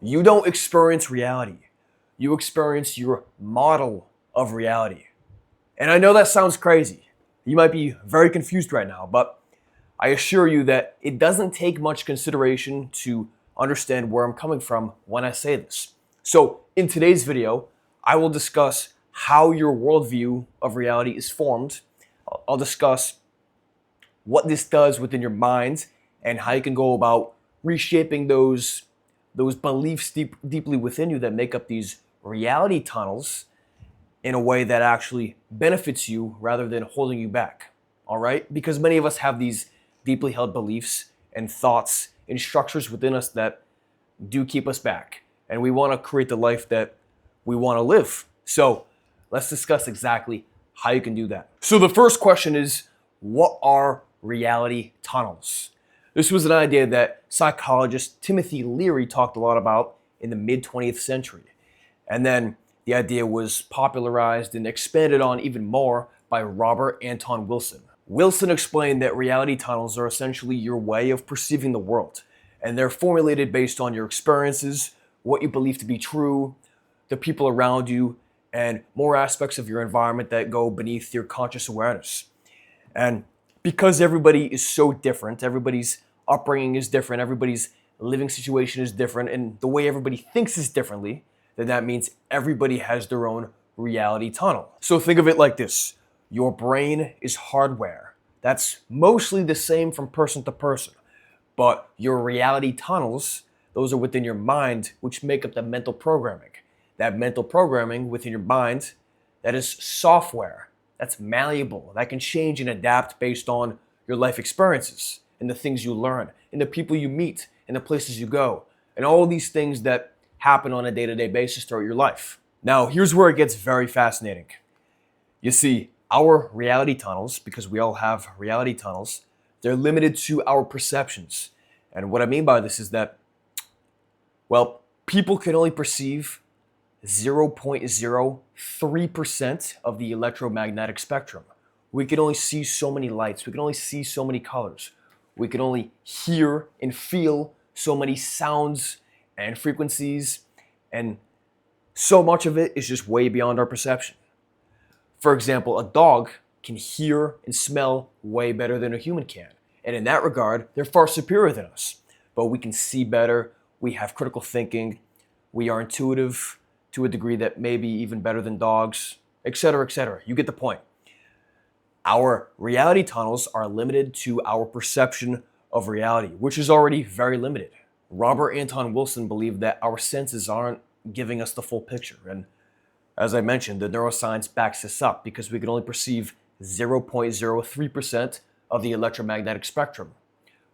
You don't experience reality. You experience your model of reality. And I know that sounds crazy. You might be very confused right now, but I assure you that it doesn't take much consideration to understand where I'm coming from when I say this. So, in today's video, I will discuss how your worldview of reality is formed. I'll discuss what this does within your mind and how you can go about reshaping those beliefs deeply within you that make up these reality tunnels in a way that actually benefits you rather than holding you back. All right? Because many of us have these deeply held beliefs and thoughts and structures within us that do keep us back. And we want to create the life that we want to live. So let's discuss exactly how you can do that. So the first question is, what are reality tunnels? This was an idea that psychologist Timothy Leary talked a lot about in the mid 20th century. And then the idea was popularized and expanded on even more by Robert Anton Wilson. Wilson explained that reality tunnels are essentially your way of perceiving the world, and they're formulated based on your experiences, what you believe to be true, the people around you, and more aspects of your environment that go beneath your conscious awareness. And because everybody is so different, everybody's upbringing is different, everybody's living situation is different, and the way everybody thinks is differently, then that means everybody has their own reality tunnel. So think of it like this. Your brain is hardware. That's mostly the same from person to person. But your reality tunnels, those are within your mind, which make up the mental programming. That mental programming within your mind, that is software. That's malleable. That can change and adapt based on your life experiences and the things you learn and the people you meet and the places you go and all these things that happen on a day-to-day basis throughout your life. Now, here's where it gets very fascinating. You see, our reality tunnels, because we all have reality tunnels, they're limited to our perceptions. And what I mean by this is that, well, people can only perceive 0.03% of the electromagnetic spectrum. We can only see so many lights. We can only see so many colors. We can only hear and feel so many sounds and frequencies, and so much of it is just way beyond our perception. For example, a dog can hear and smell way better than a human can. And in that regard, they're far superior than us. But we can see better, we have critical thinking, we are intuitive to a degree that may be even better than dogs, etc., etc. You get the point. Our reality tunnels are limited to our perception of reality, which is already very limited. Robert Anton Wilson believed that our senses aren't giving us the full picture. And as I mentioned, the neuroscience backs this up because we can only perceive 0.03% of the electromagnetic spectrum.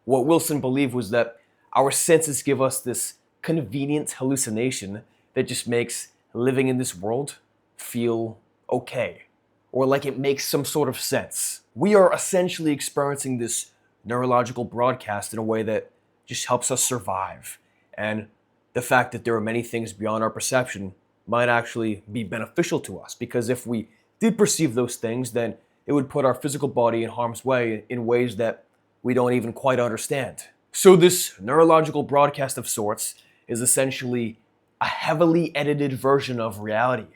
What Wilson believed was that our senses give us this convenient hallucination that just makes living in this world feel okay, or like it makes some sort of sense. We are essentially experiencing this neurological broadcast in a way that just helps us survive. And the fact that there are many things beyond our perception might actually be beneficial to us, because if we did perceive those things, then it would put our physical body in harm's way in ways that we don't even quite understand. So this neurological broadcast of sorts is essentially a heavily edited version of reality,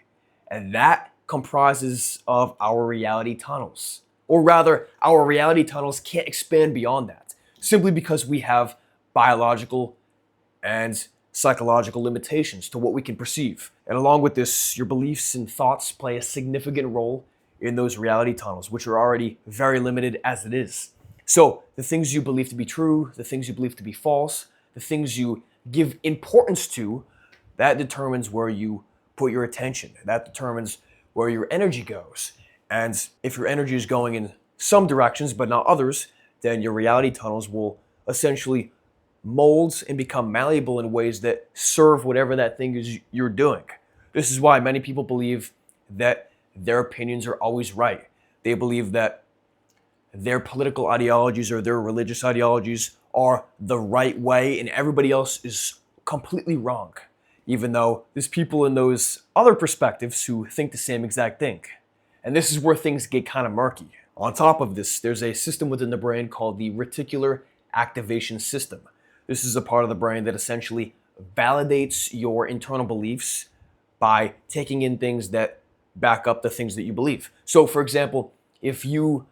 and that comprises of our reality tunnels. Or rather, our reality tunnels can't expand beyond that, simply because we have biological and psychological limitations to what we can perceive. And along with this, your beliefs and thoughts play a significant role in those reality tunnels, which are already very limited as it is. So the things you believe to be true, the things you believe to be false, the things you give importance to, that determines where you put your attention. That determines where your energy goes. And if your energy is going in some directions but not others, then your reality tunnels will essentially mold and become malleable in ways that serve whatever that thing is you're doing. This is why many people believe that their opinions are always right. They believe that their political ideologies or their religious ideologies are the right way and everybody else is completely wrong, even though there's people in those other perspectives who think the same exact thing. And this is where things get kind of murky. On top of this, there's a system within the brain called the reticular activation system. This is a part of the brain that essentially validates your internal beliefs by taking in things that back up the things that you believe. So, for example, if you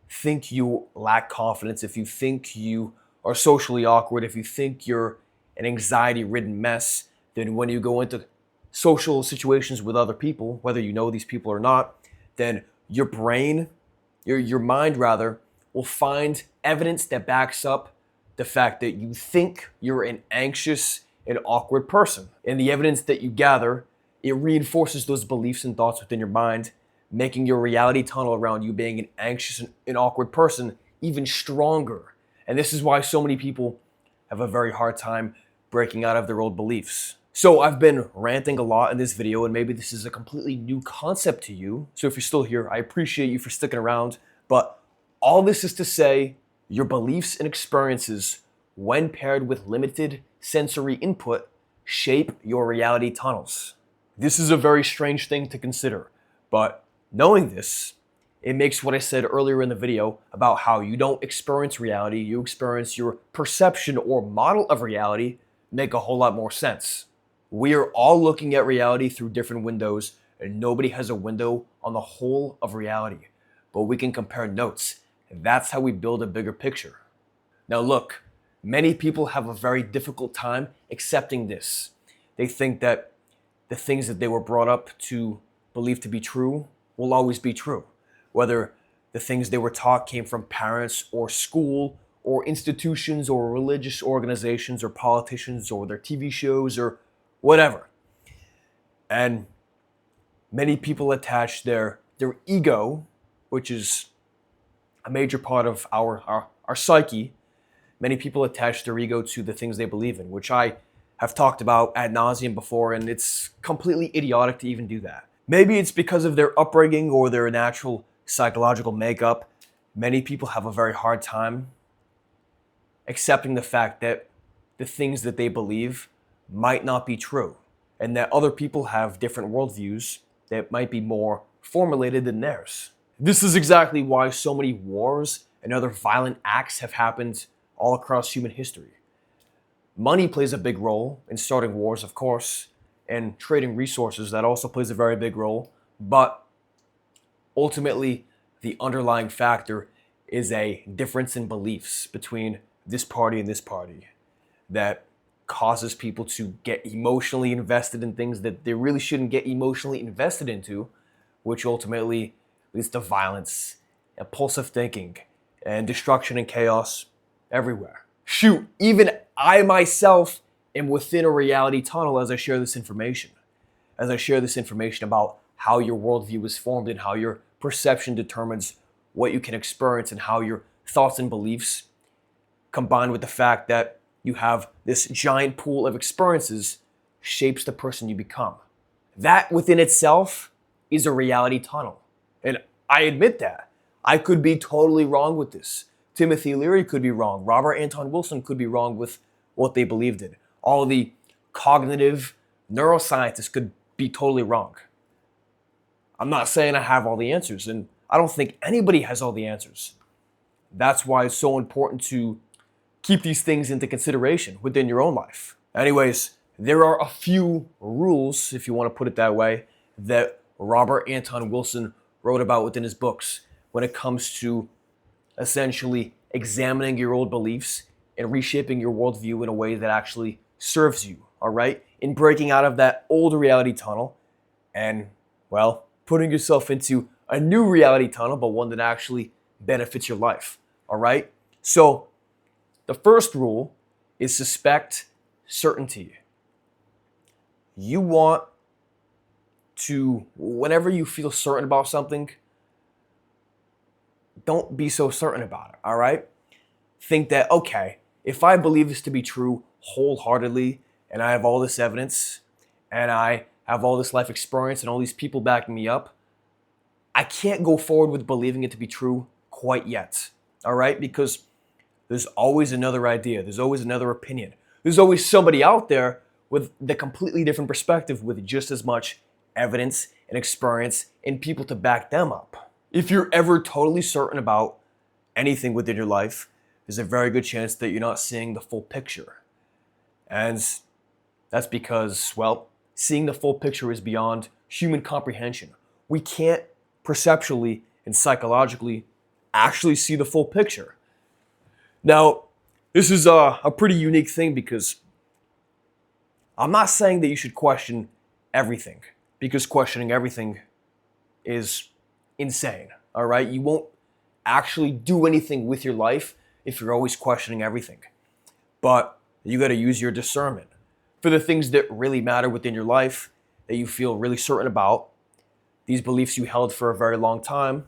think you lack confidence, if you think you are socially awkward, if you think you're an anxiety-ridden mess, then when you go into social situations with other people, whether you know these people or not, then your brain, your mind rather, will find evidence that backs up the fact that you think you're an anxious and awkward person. And the evidence that you gather, it reinforces those beliefs and thoughts within your mind, making your reality tunnel around you being an anxious and awkward person even stronger. And this is why so many people have a very hard time breaking out of their old beliefs. So I've been ranting a lot in this video, and maybe this is a completely new concept to you. So if you're still here, I appreciate you for sticking around. But all this is to say, your beliefs and experiences, when paired with limited sensory input, shape your reality tunnels. This is a very strange thing to consider, but knowing this, it makes what I said earlier in the video about how you don't experience reality, you experience your perception or model of reality, make a whole lot more sense. We are all looking at reality through different windows, and nobody has a window on the whole of reality. But we can compare notes. That's how we build a bigger picture. Now look, many people have a very difficult time accepting this. They think that the things that they were brought up to believe to be true will always be true. Whether the things they were taught came from parents or school or institutions or religious organizations or politicians or their TV shows or whatever. And many people attach their ego, which is a major part of our psyche. Many people attach their ego to the things they believe in, which I have talked about ad nauseum before, and it's completely idiotic to even do that. Maybe it's because of their upbringing or their natural psychological makeup. Many people have a very hard time accepting the fact that the things that they believe might not be true, and that other people have different worldviews that might be more formulated than theirs. This is exactly why so many wars and other violent acts have happened all across human history. Money plays a big role in starting wars, of course, and trading resources, that also plays a very big role, but ultimately the underlying factor is a difference in beliefs between this party and this party that causes people to get emotionally invested in things that they really shouldn't get emotionally invested into, which ultimately leads to violence, impulsive thinking, and destruction and chaos everywhere. Shoot, even I myself am within a reality tunnel as I share this information. As I share this information about how your worldview is formed and how your perception determines what you can experience and how your thoughts and beliefs, combined with the fact that you have this giant pool of experiences, shapes the person you become. That within itself is a reality tunnel. And I admit that. I could be totally wrong with this. Timothy Leary could be wrong. Robert Anton Wilson could be wrong with what they believed in. All of the cognitive neuroscientists could be totally wrong. I'm not saying I have all the answers, and I don't think anybody has all the answers. That's why it's so important to keep these things into consideration within your own life. Anyways, there are a few rules, if you want to put it that way, that Robert Anton Wilson wrote about within his books when it comes to essentially examining your old beliefs and reshaping your worldview in a way that actually serves you, all right? In breaking out of that old reality tunnel and, well, putting yourself into a new reality tunnel, but one that actually benefits your life, all right? So the first rule is suspect certainty. You want to, whenever you feel certain about something, don't be so certain about it, all right? Think that, okay, if I believe this to be true wholeheartedly, and I have all this evidence, and I have all this life experience and all these people backing me up, I can't go forward with believing it to be true quite yet, all right? Because there's always another idea. There's always another opinion. There's always somebody out there with the completely different perspective with just as much evidence and experience and people to back them up. If you're ever totally certain about anything within your life, there's a very good chance that you're not seeing the full picture. And That's because, well, seeing the full picture is beyond human comprehension. We can't perceptually and psychologically actually see the full picture. Now, this is a pretty unique thing because I'm not saying that you should question everything, because questioning everything is insane, all right? You won't actually do anything with your life if you're always questioning everything. But you got to use your discernment for the things that really matter within your life, that you feel really certain about, these beliefs you held for a very long time.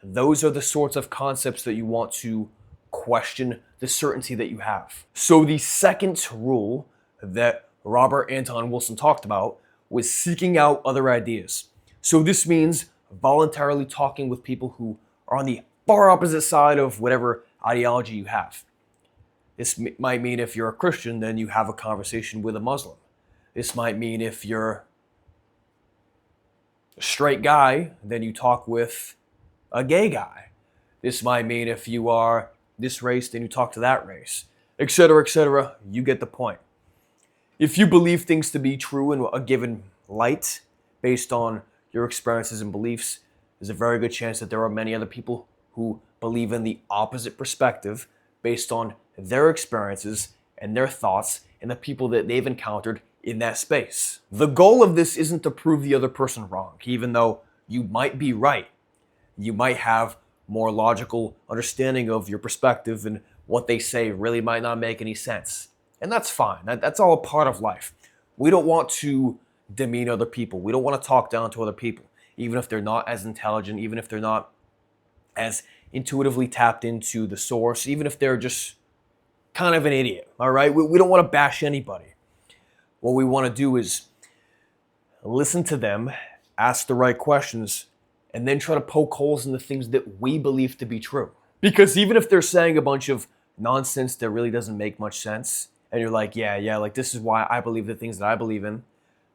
Those are the sorts of concepts that you want to question the certainty that you have. So the second rule that Robert Anton Wilson talked about was seeking out other ideas. So this means voluntarily talking with people who are on the far opposite side of whatever ideology you have. This might mean if you're a Christian, then you have a conversation with a Muslim. This might mean if you're a straight guy, then you talk with a gay guy. This might mean if you are this race, then you talk to that race, etc., etc. You get the point. If you believe things to be true in a given light, based on your experiences and beliefs, there's a very good chance that there are many other people who believe in the opposite perspective based on their experiences and their thoughts and the people that they've encountered in that space. The goal of this isn't to prove the other person wrong, even though you might be right. You might have more logical understanding of your perspective, and what they say really might not make any sense. And that's fine. That's all a part of life. We don't want to demean other people. We don't want to talk down to other people, even if they're not as intelligent, even if they're not as intuitively tapped into the source, even if they're just kind of an idiot, all right? We don't want to bash anybody. What we want to do is listen to them, ask the right questions, and then try to poke holes in the things that we believe to be true. Because even if they're saying a bunch of nonsense that really doesn't make much sense, and you're like, yeah, like this is why I believe the things that I believe in,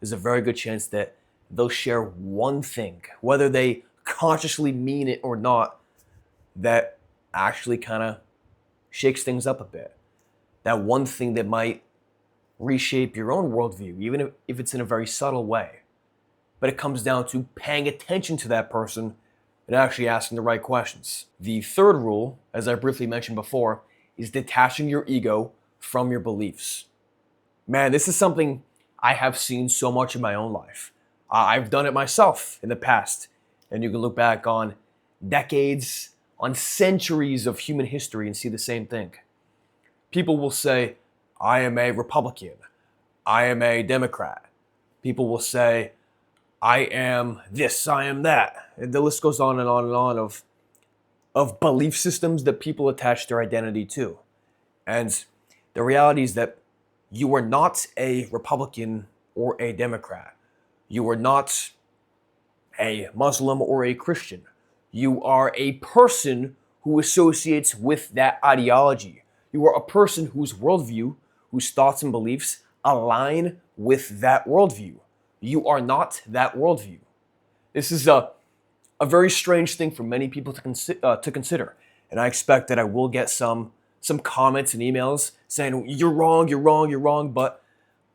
there's a very good chance that they'll share one thing, whether they consciously mean it or not, that actually kind of shakes things up a bit. That one thing that might reshape your own worldview, even if it's in a very subtle way. But it comes down to paying attention to that person and actually asking the right questions. The third rule, as I briefly mentioned before, is detaching your ego from your beliefs. Man, this is something I have seen so much in my own life. I've done it myself in the past, and you can look back on decades, on centuries of human history and see the same thing. People will say, I am a Republican, I am a Democrat. People will say, I am this, I am that. And the list goes on and on and on of belief systems that people attach their identity to. And the reality is that you are not a Republican or a Democrat. You are not a Muslim or a Christian. You are a person who associates with that ideology. You are a person whose worldview, whose thoughts and beliefs align with that worldview. You are not that worldview. This is a very strange thing for many people to consider. And I expect that I will get some comments and emails saying, you're wrong, but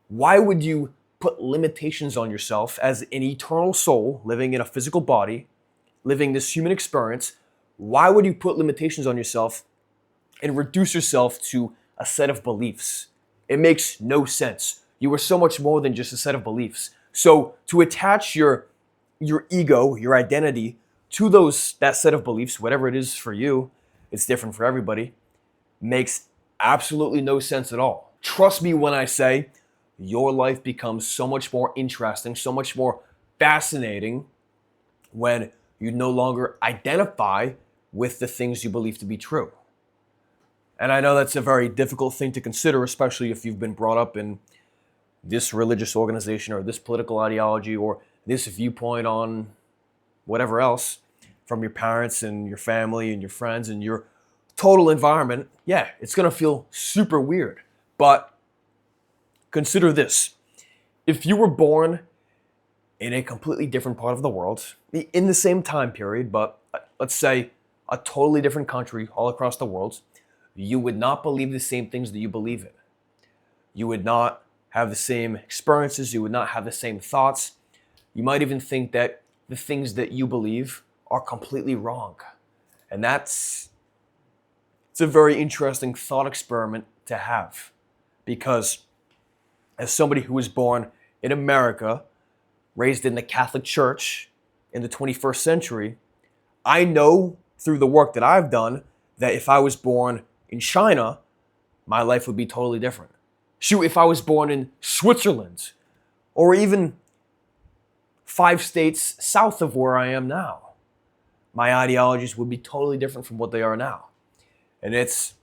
why would you put limitations on yourself as an eternal soul living in a physical body, living this human experience? Why would you put limitations on yourself and reduce yourself to a set of beliefs? It makes no sense. You are so much more than just a set of beliefs. So to attach your ego, your identity to that set of beliefs, whatever it is for you, it's different for everybody, makes absolutely no sense at all. Trust me when I say your life becomes so much more interesting, so much more fascinating when you no longer identify with the things you believe to be true. And I know that's a very difficult thing to consider, especially if you've been brought up in this religious organization or this political ideology or this viewpoint on whatever else from your parents and your family and your friends and your total environment. Yeah, it's going to feel super weird. But consider this. If you were born in a completely different part of the world, in the same time period, but let's say a totally different country all across the world, you would not believe the same things that you believe in. You would not have the same experiences. You would not have the same thoughts. You might even think that the things that you believe are completely wrong. And it's a very interesting thought experiment to have, because as somebody who was born in America, raised in the Catholic Church in the 21st century, I know through the work that I've done that if I was born in China, my life would be totally different. Shoot, if I was born in Switzerland or even 5 states south of where I am now, my ideologies would be totally different from what they are now. And that's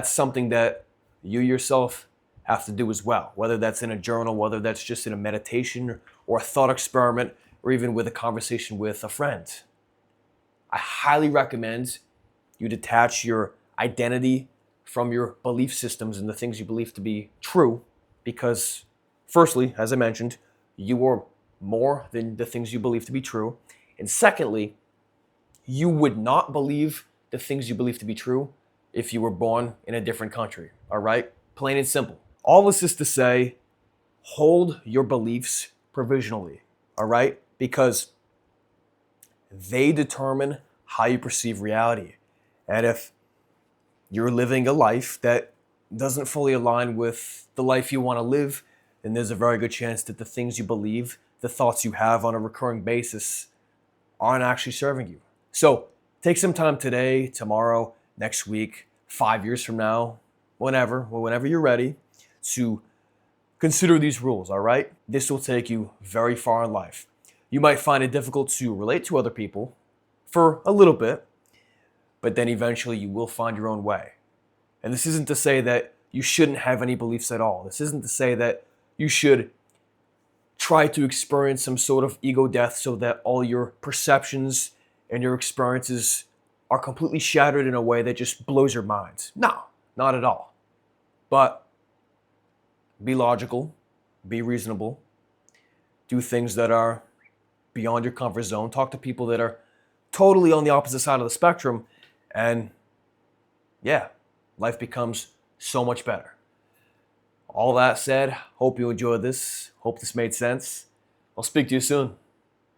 something that you yourself have to do as well, whether that's in a journal, whether that's just in a meditation or a thought experiment, or even with a conversation with a friend. I highly recommend you detach your identity from your belief systems and the things you believe to be true, because firstly, as I mentioned, you are more than the things you believe to be true. And secondly, you would not believe the things you believe to be true if you were born in a different country, all right? Plain and simple. All this is to say, hold your beliefs provisionally, all right? Because they determine how you perceive reality. And if you're living a life that doesn't fully align with the life you want to live, then there's a very good chance that the things you believe, the thoughts you have on a recurring basis, aren't actually serving you. So take some time today, tomorrow, next week, 5 years from now, whenever you're ready, to consider these rules, all right? This will take you very far in life. You might find it difficult to relate to other people for a little bit, but then eventually you will find your own way. And this isn't to say that you shouldn't have any beliefs at all. This isn't to say that you should try to experience some sort of ego death so that all your perceptions and your experiences are completely shattered in a way that just blows your mind. No, not at all. But be logical, be reasonable, do things that are beyond your comfort zone, talk to people that are totally on the opposite side of the spectrum, and yeah, life becomes so much better. All that said, hope you enjoyed this. Hope this made sense. I'll speak to you soon.